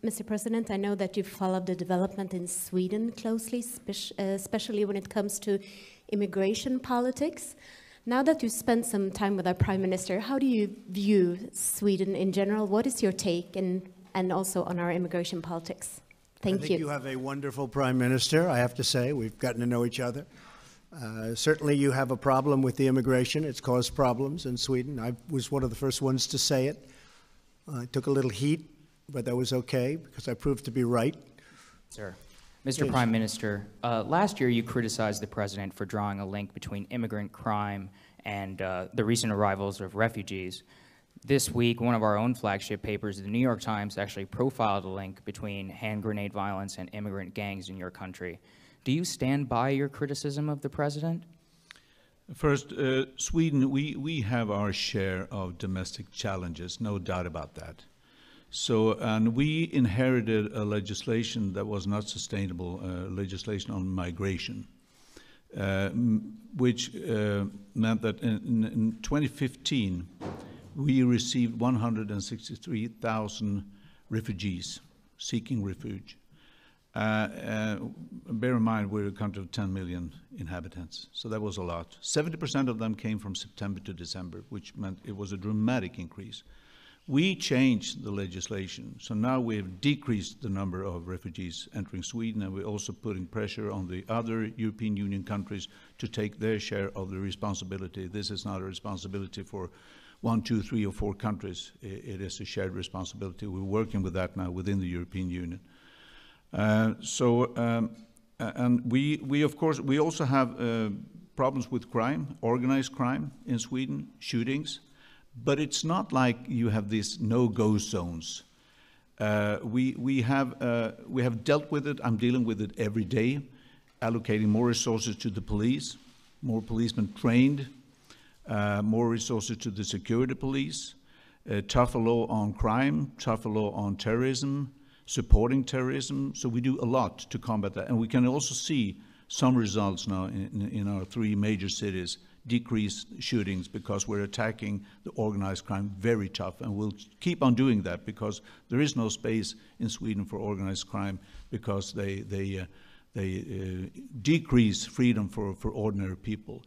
Mr. President, I know that you followed the development in Sweden closely, especially when it comes to immigration politics. Now that you spent some time with our Prime Minister, how do you view Sweden in general? What is your take and also on our immigration politics? Thank you. I think you have a wonderful Prime Minister, I have to say. We've gotten to know each other. Certainly you have a problem with the immigration. It's caused problems in Sweden. I was one of the first ones to say it. I took a little heat, but that was okay because I proved to be right. Sir. Mr. Prime Minister, last year you criticized the president for drawing a link between immigrant crime and the recent arrivals of refugees. This week, one of our own flagship papers, the New York Times, actually profiled a link between hand grenade violence and immigrant gangs in your country. Do you stand by your criticism of the president? First, Sweden, we have our share of domestic challenges, no doubt about that. So, and we inherited a legislation that was not sustainable, legislation on migration, which meant that in 2015, we received 163,000 refugees seeking refuge. Bear in mind, we're a country of 10 million inhabitants, so that was a lot. 70% of them came from September to December, which meant it was a dramatic increase. We changed the legislation, so now we have decreased the number of refugees entering Sweden, and we're also putting pressure on the other European Union countries to take their share of the responsibility. This is not a responsibility for 1, 2, 3, or 4 countries. It is a shared responsibility. We're working with that now within the European Union. And we of course, we also have problems with crime, organized crime in Sweden, shootings. But it's not like you have these no-go zones. We have dealt with it. I'm dealing with it every day, allocating more resources to the police, more policemen trained, more resources to the security police, tougher law on crime, tougher law on terrorism, supporting terrorism. So we do a lot to combat that. And we can also see some results now in our 3 major cities, decrease shootings because we're attacking the organized crime very tough, and we'll keep on doing that because there is no space in Sweden for organized crime because they decrease freedom for ordinary people.